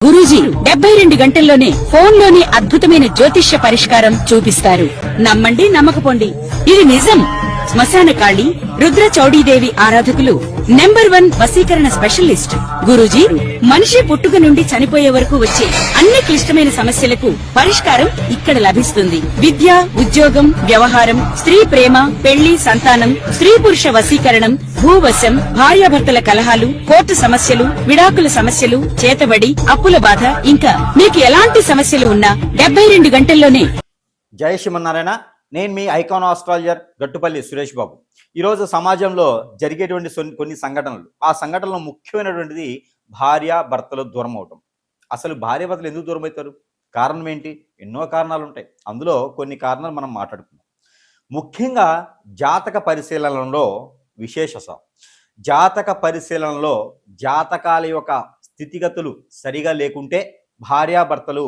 గురూజీ 72 గంటల్లోనే ఫోన్లోని అద్భుతమైన జ్యోతిష్య పరిష్కారం చూపిస్తారు. నమ్మండి, నమ్మకపోండి, ఇది నిజం. శ్మశాన కాళి రుద్ర చౌడీదేవి ఆరాధకులు నంబర్ 1 వశీకరణ స్పెషలిస్ట్ గురూజీ. మనిషి పుట్టుక నుండి చనిపోయే వరకు వచ్చే అన్ని క్లిష్టమైన సమస్యలకు పరిష్కారం ఇక్కడ లభిస్తుంది. విద్య, ఉద్యోగం, వ్యవహారం, స్త్రీ ప్రేమ, పెళ్లి, సంతానం, స్త్రీ పురుష వశీకరణం, భూవశం, భార్యాభర్తల కలహాలు, కోర్టు సమస్యలు, విడాకుల సమస్యలు, చేతబడి, అప్పుల బాధ, ఇంకా మీకు ఎలాంటి సమస్యలు ఉన్నా 72 గంటల్లోనే. జై శ్రీమన్నారాయణ. నేను మీ ఐకాన్ ఆస్ట్రాలజర్ గట్టుపల్లి సురేష్ బాబు. ఈరోజు సమాజంలో జరిగేటువంటి కొన్ని సంఘటనలు, ఆ సంఘటనలో ముఖ్యమైనటువంటిది భార్య భర్తలు దూరం అవటం. అసలు భార్య భర్తలు ఎందుకు దూరం అవుతారు? కారణం ఏంటి? ఎన్నో కారణాలు ఉంటాయి. అందులో కొన్ని కారణాలు మనం మాట్లాడుకుందాం. ముఖ్యంగా జాతక పరిశీలనలో జాతక పరిశీలనలో జాతకాల యొక్క స్థితిగతులు సరిగా లేకుంటే భార్యాభర్తలు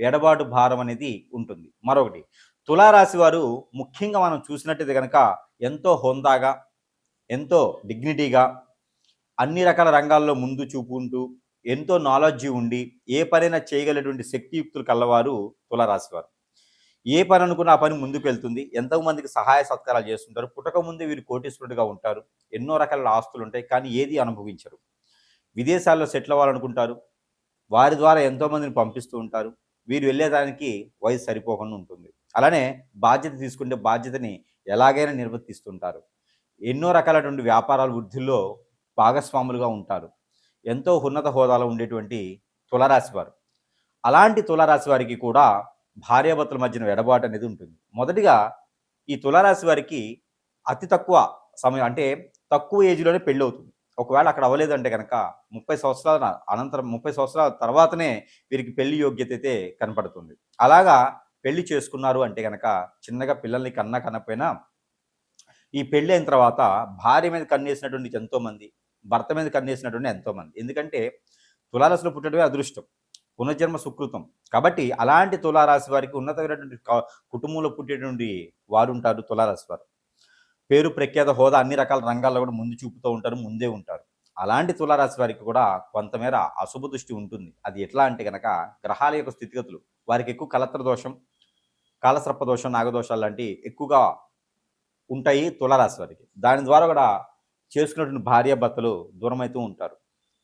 ఎడబాటు భారం అనేది ఉంటుంది. మరొకటి, తులారాశి వారు ముఖ్యంగా మనం చూసినట్టయితే కనుక ఎంతో హోందాగా, ఎంతో డిగ్నిటీగా, అన్ని రకాల రంగాల్లో ముందు చూపుకుంటూ, ఎంతో నాలెడ్జీ ఉండి ఏ పనైనా చేయగలిగినటువంటి శక్తియుక్తులు కలవారు తులారాశి వారు. ఏ పని అనుకున్న ఆ పని ముందుకు వెళ్తుంది. ఎంతో మందికి సహాయ సత్కారాలు చేస్తుంటారు. పుట్టక ముందే వీరు కోటీశ్వరుడిగా ఉంటారు. ఎన్నో రకాల ఆస్తులు ఉంటాయి, కానీ ఏది అనుభవించరు. విదేశాల్లో సెటిల్ అవ్వాలనుకుంటారు. వారి ద్వారా ఎంతో మందిని పంపిస్తూ ఉంటారు. వీరు వెళ్ళేదానికి వయసు సరిపోకుండా ఉంటుంది. అలానే బాధ్యత తీసుకుంటే బాధ్యతని ఎలాగైనా నిర్వర్తిస్తుంటారు. ఎన్నో రకాలైనటువంటి వ్యాపారాల వృద్ధిలో భాగస్వాములుగా ఉంటారు. ఎంతో ఉన్నత హోదాలో ఉండేటువంటి తులారాశి వారు. అలాంటి తులారాశి వారికి కూడా భార్యాభర్తల మధ్యన ఎడబాటు అనేది ఉంటుంది. మొదటిగా ఈ తులారాశి వారికి అతి తక్కువ సమయం, అంటే తక్కువ ఏజ్లోనే పెళ్ళి అవుతుంది. ఒకవేళ అక్కడ అవ్వలేదంటే కనుక 30 సంవత్సరాల అనంతరం, 30 సంవత్సరాల తర్వాతనే వీరికి పెళ్లి యోగ్యత అయితే కనపడుతుంది. అలాగా పెళ్లి చేసుకున్నారు అంటే కనుక చిన్నగా పిల్లల్ని కనకపోయినా ఈ పెళ్లి అయిన తర్వాత భార్య మీద కన్నేసినటువంటి ఎంతోమంది, భర్త మీద కన్నేసినటువంటి ఎంతోమంది. ఎందుకంటే తులారాశిలో పుట్టడమే అదృష్టం, పునర్జన్మ సుకృతం. కాబట్టి అలాంటి తులారాశి వారికి ఉన్నతమైనటువంటి కుటుంబంలో పుట్టేటువంటి వారు ఉంటారు తులారాశి వారు. పేరు, ప్రఖ్యాత, హోదా అన్ని రకాల రంగాల్లో కూడా ముందు చూపుతూ ఉంటారు, ముందే ఉంటారు. అలాంటి తులారాశి వారికి కూడా కొంతమేర అశుభ దృష్టి ఉంటుంది. అది ఎట్లా అంటే కనుక గ్రహాల యొక్క స్థితిగతులు, వారికి ఎక్కువ కలత్ర దోషం, కాలసర్ప దోషం, నాగదోషాలు లాంటివి ఎక్కువగా ఉంటాయి తులారాశి వారికి. దాని ద్వారా కూడా చేసుకున్నటువంటి భార్యాభర్తలు దూరం అవుతూ ఉంటారు.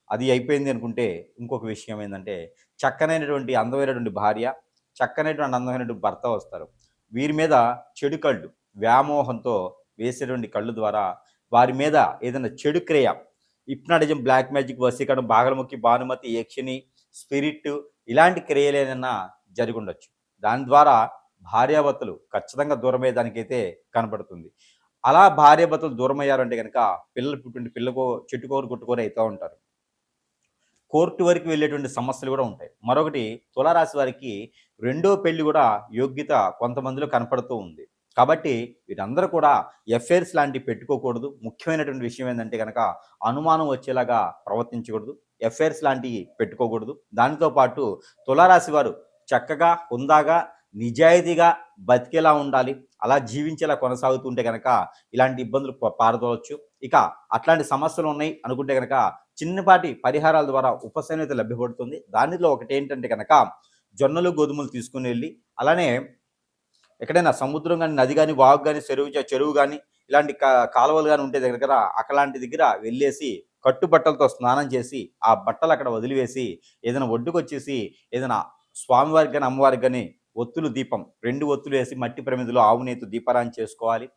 అది అయిపోయింది అనుకుంటే ఇంకొక విషయం ఏంటంటే, చక్కనైనటువంటి అందమైనటువంటి భార్య, చక్కనైనటువంటి అందమైనటువంటి భర్త వస్తారు. వీరి మీద చెడు కళ్ళు, వ్యామోహంతో వేసేటువంటి కళ్ళు ద్వారా వారి మీద ఏదైనా చెడు క్రియ, హిప్నాటిజం, బ్లాక్ మ్యాజిక్, వశీకరణం, బాగలముఖి, భానుమతి, యక్షిని, స్పిరిట్, ఇలాంటి క్రియలు ఏదైనా జరిగి ఉండొచ్చు. దాని ద్వారా భార్యాభర్తలు ఖచ్చితంగా దూరమయ్యేదానికైతే కనపడుతుంది. అలా భార్యాభర్తలు దూరమయ్యారంటే కనుక పిల్లలు పుట్టిన పిల్లకు చెట్టుకోరు గుట్టుకోరు అవుతూ ఉంటారు. కోర్టు వరకు వెళ్ళేటువంటి సమస్యలు కూడా ఉంటాయి. మరొకటి, తులారాశి వారికి రెండో పెళ్లి కూడా యోగ్యత కొంతమందిలో కనపడుతూ ఉంది. కాబట్టి వీరందరూ కూడా ఎఫ్ఐఆర్స్ లాంటివి పెట్టుకోకూడదు. ముఖ్యమైనటువంటి విషయం ఏంటంటే కనుక అనుమానం వచ్చేలాగా ప్రవర్తించకూడదు, ఎఫ్ఐఆర్స్ లాంటివి పెట్టుకోకూడదు. దానితో పాటు తులారాశి వారు చక్కగా, హుందాగా, నిజాయితీగా బతికేలా ఉండాలి. అలా జీవించేలా కొనసాగుతుంటే కనుక ఇలాంటి ఇబ్బందులు పారదోలవచ్చు. ఇక అట్లాంటి సమస్యలు ఉన్నాయి అనుకుంటే కనుక చిన్నపాటి పరిహారాల ద్వారా ఉపశమనత లభ్యపడుతుంది. దానిలో ఒకటి ఏంటంటే కనుక జొన్నలు, గోధుమలు తీసుకుని వెళ్ళి, అలానే ఎక్కడైనా సముద్రం కానీ, నది కానీ, వాగు కానీ, చెరువు కానీ, ఇలాంటి కాలువలు కానీ ఉంటే దగ్గర అక్కలాంటి దగ్గర వెళ్ళేసి కట్టుబట్టలతో స్నానం చేసి ఆ బట్టలు అక్కడ వదిలివేసి ఏదైనా ఒడ్డుకు వచ్చేసి ఏదైనా స్వామివారికి కానీ, అమ్మవారికి కానీ ఒత్తులు, దీపం 2 ఒత్తులు వేసి మట్టి ప్రమిదలో ఆవు నేతి దీపారాన్ని చేసుకోవాలి.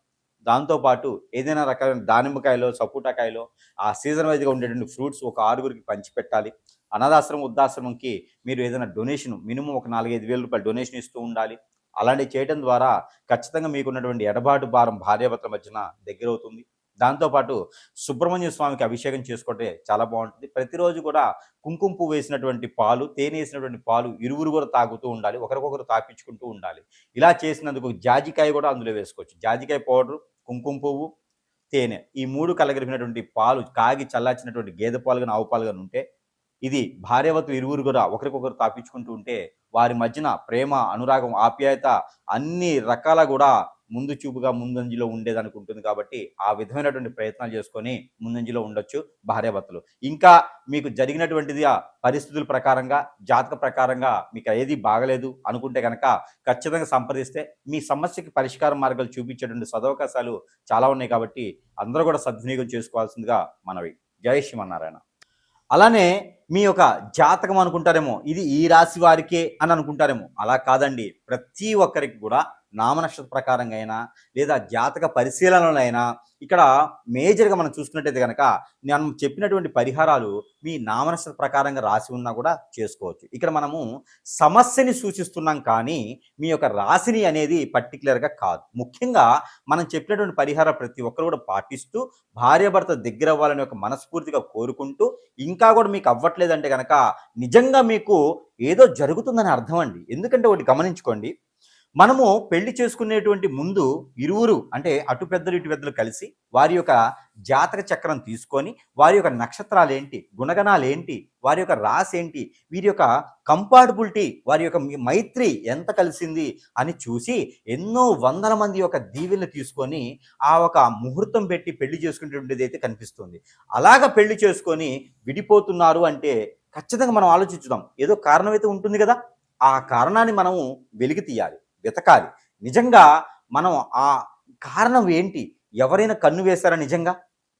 దాంతోపాటు ఏదైనా రకమైన దానిమ్మకాయలో, సపోటాకాయలో, ఆ సీజన్ వైజ్గా ఉండేటువంటి ఫ్రూట్స్ ఒక 6గురికి పంచిపెట్టాలి. అనాథాశ్రమం, వృద్ధాశ్రమంకి మీరు ఏదైనా డొనేషన్ మినిమం ఒక 4-5 వేల రూపాయలు డొనేషన్ ఇస్తూ ఉండాలి. అలాంటివి చేయడం ద్వారా ఖచ్చితంగా మీకున్నటువంటి ఎడబాటు భారం భార్యాభర్తల మధ్యన దగ్గర అవుతుంది. దాంతోపాటు సుబ్రహ్మణ్య స్వామికి అభిషేకం చేసుకుంటే చాలా బాగుంటుంది. ప్రతిరోజు కూడా కుంకుమ పువ్వు వేసినటువంటి పాలు, తేనె వేసినటువంటి పాలు ఇరువురు కూడా తాగుతూ ఉండాలి, ఒకరికొకరు తాపించుకుంటూ ఉండాలి. ఇలా చేసినందుకు జాజికాయ కూడా అందులో వేసుకోవచ్చు. జాజికాయ పౌడరు, కుంకుమ పువ్వు, తేనె, ఈ 3 కలగలిపినటువంటి పాలు కాగి చల్లార్చినటువంటి గేదె పాలు కానీ, ఆవు పాలు కానీ ఉంటే, ఇది భార్యాభర్తలు ఇరువురు కూడా ఒకరికొకరు తాపించుకుంటూ ఉంటే వారి మధ్యన ప్రేమ, అనురాగం, ఆప్యాయత అన్ని రకాల కూడా ముందు చూపుగా ముందంజలో ఉండేదానికి ఉంటుంది కాబట్టి ఆ విధమైనటువంటి ప్రయత్నాలు చేసుకొని ముందంజలో ఉండొచ్చు భార్యాభర్తలు. ఇంకా మీకు జరిగినటువంటిది ఆ పరిస్థితుల ప్రకారంగా జాతక ప్రకారంగా మీకు ఏది బాగలేదు అనుకుంటే కనుక ఖచ్చితంగా సంప్రదిస్తే మీ సమస్యకి పరిష్కార మార్గాలు చూపించేటువంటి సదవకాశాలు చాలా ఉన్నాయి కాబట్టి అందరూ కూడా సద్వినియోగం చేసుకోవాల్సిందిగా మనవి. జై శ్రీమన్నారాయణ. అలానే మీ యొక్క జాతకం అనుకుంటారేమో ఇది ఈ రాశి వారికే అని అనుకుంటారేమో, అలా కాదండి. ప్రతి ఒక్కరికి కూడా నామనక్షత్ర ప్రకారంగా అయినా లేదా జాతక పరిశీలనలో అయినా ఇక్కడ మేజర్గా మనం చూసుకున్నట్టయితే కనుక నేను చెప్పినటువంటి పరిహారాలు మీ నామనక్షత్ర ప్రకారంగా రాసి ఉన్నా కూడా చేసుకోవచ్చు. ఇక్కడ మనము సమస్యని సూచిస్తున్నాం కానీ మీ యొక్క రాశిని అనేది పర్టికులర్గా కాదు. ముఖ్యంగా మనం చెప్పినటువంటి పరిహారం ప్రతి ఒక్కరు కూడా పాటిస్తూ భార్యాభర్త దగ్గర అవ్వాలని ఒక మనస్ఫూర్తిగా కోరుకుంటూ ఇంకా కూడా మీకు అవ్వట్లేదంటే కనుక నిజంగా మీకు ఏదో జరుగుతుందని అర్థం అండి. ఎందుకంటే ఒకటి గమనించుకోండి, మనము పెళ్లి చేసుకునేటువంటి ముందు ఇరువురు అంటే అటు పెద్దలు ఇటు పెద్దలు కలిసి వారి యొక్క జాతక చక్రం తీసుకొని వారి యొక్క నక్షత్రాలు ఏంటి, గుణగణాలు ఏంటి, వారి యొక్క రాశి ఏంటి, వీరి యొక్క కంపాటబిలిటీ, వారి యొక్క మైత్రి ఎంత కలిసింది అని చూసి ఎన్నో వందల మంది యొక్క దీవెనలు తీసుకొని ఆ ఒక ముహూర్తం పెట్టి పెళ్లి చేసుకునేటువంటిది అయితే కనిపిస్తుంది. అలాగ పెళ్లి చేసుకొని విడిపోతున్నారు అంటే ఖచ్చితంగా మనం ఆలోచించుదాం, ఏదో కారణం అయితే ఉంటుంది కదా. ఆ కారణాన్ని మనము వెలికి తీయాలి, వెతకాలి. నిజంగా మనం ఆ కారణం ఏంటి, ఎవరైనా కన్ను వేశారా,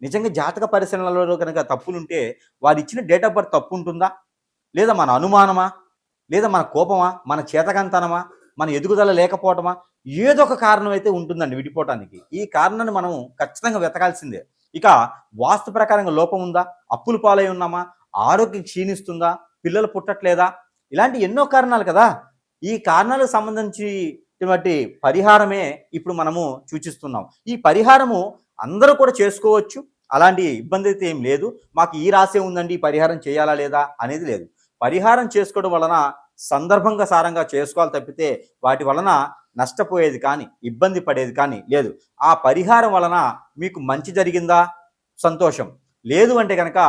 నిజంగా జాతక పరిశీలనలో కనుక తప్పులుంటే వారు ఇచ్చిన డేట్ ఆఫ్ బర్త్ తప్పు ఉంటుందా, లేదా మన అనుమానమా, లేదా మన కోపమా, మన చేతకంతనమా, మన ఎదుగుదల లేకపోవటమా, ఏదో ఒక కారణం అయితే ఉంటుందండి విడిపోవటానికి. ఈ కారణాన్ని మనం ఖచ్చితంగా వెతకాల్సిందే. ఇక వాస్తు ప్రకారంగా లోపం ఉందా, అప్పులు పాలై ఉన్నామా, ఆరోగ్యం క్షీణిస్తుందా, పిల్లలు పుట్టట్లేదా, ఇలాంటి ఎన్నో కారణాలు కదా. ఈ కారణాలకు సంబంధించినటువంటి పరిహారమే ఇప్పుడు మనము సూచిస్తున్నాం. ఈ పరిహారము అందరూ కూడా చేసుకోవచ్చు, అలాంటి ఇబ్బంది అయితే ఏం లేదు. మాకు ఈ రాశి ఉందండి ఈ పరిహారం చేయాలా లేదా అనేది లేదు. పరిహారం చేసుకోవడం వలన సందర్భంగా సారంగా చేసుకోవాలి తప్పితే వాటి వలన నష్టపోయేది కానీ ఇబ్బంది పడేది కానీ లేదు. ఆ పరిహారం వలన మీకు మంచి జరిగిందా సంతోషం, లేదు అంటే కనుక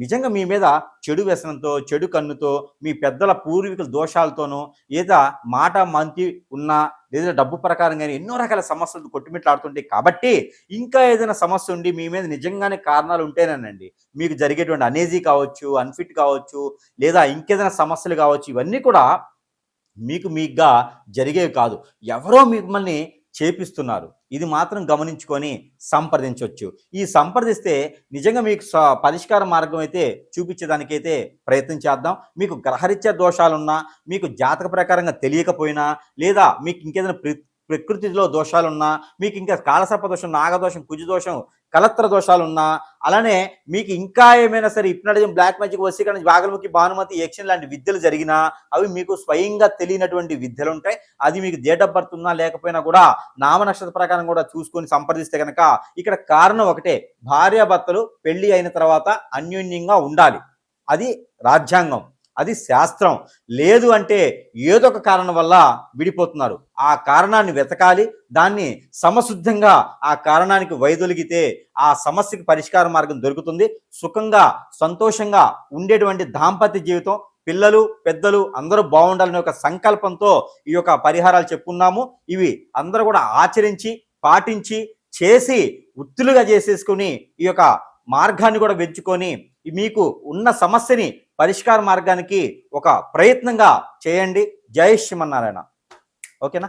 నిజంగా మీ మీద చెడు వ్యసనంతో, చెడు కన్నుతో, మీ పెద్దల పూర్వీకుల దోషాలతోనో, లేదా మాట మంచి ఉన్నా, లేదా డబ్బు ప్రకారంగా ఎన్నో రకాల సమస్యలు కొట్టుమిట్లాడుతుంటాయి. కాబట్టి ఇంకా ఏదైనా సమస్య ఉండి మీ మీద నిజంగానే కారణాలు ఉంటేనేనండి మీకు జరిగేటువంటి అనేజీ కావచ్చు, అన్ఫిట్ కావచ్చు, లేదా ఇంకేదైనా సమస్యలు కావచ్చు, ఇవన్నీ కూడా మీకుగా జరిగేవి కాదు, ఎవరో మిమ్మల్ని చేపిస్తున్నారు. ఇది మాత్రం గమనించుకొని సంప్రదించవచ్చు. ఈ సంప్రదిస్తే నిజంగా మీకు పరిష్కార మార్గం అయితే చూపించేదానికైతే ప్రయత్నం చేద్దాం. మీకు గ్రహరీత్యా దోషాలున్నా, మీకు జాతక ప్రకారంగా తెలియకపోయినా, లేదా మీకు ఇంకేదైనా ప్రకృతిలో దోషాలున్నా, మీకు ఇంకా కాలసర్ప దోషం, నాగదోషం, కుజదోషం, కలత్ర దోషాలున్నా, అలానే మీకు ఇంకా ఏమైనా సరే హిప్నటిజం, బ్లాక్ మ్యాజిక్, వశీకరణ, వాగల్ముఖి, భానుమతి, యక్షిణి లాంటి విద్యలు జరిగినా అవి మీకు స్వయంగా తెలియనటువంటి విద్యలు ఉంటాయి. అది మీకు డేట్ ఆఫ్ బర్త్ ఉన్నా లేకపోయినా కూడా నామనక్షత్ర ప్రకారం కూడా చూసుకొని సంప్రదిస్తే కనుక ఇక్కడ కారణం ఒకటే, భార్యాభర్తలు పెళ్లి అయిన తర్వాత అన్యోన్యంగా ఉండాలి. అది రాజ్యాంగం, అది శాస్త్రం. లేదు అంటే ఏదో ఒక కారణం వల్ల విడిపోతున్నారు. ఆ కారణాన్ని వెతకాలి, దాన్ని సమశుద్ధంగా ఆ కారణానికి వైదొలిగితే ఆ సమస్యకి పరిష్కార మార్గం దొరుకుతుంది. సుఖంగా సంతోషంగా ఉండేటువంటి దాంపత్య జీవితం, పిల్లలు పెద్దలు అందరూ బాగుండాలనే ఒక సంకల్పంతో ఈ యొక్క పరిహారాలు చెప్పుకున్నాము. ఇవి అందరూ కూడా ఆచరించి పాటించి చేసి ఉత్తులుగా చేసేసుకుని ఈ యొక్క మార్గాన్ని కూడా వెంచుకొని మీకు ఉన్న సమస్యని పరిష్కార మార్గానికి ఒక ప్రయత్నంగా చేయండి. జై శ్రీమన్నారాయణ. ఓకేనా?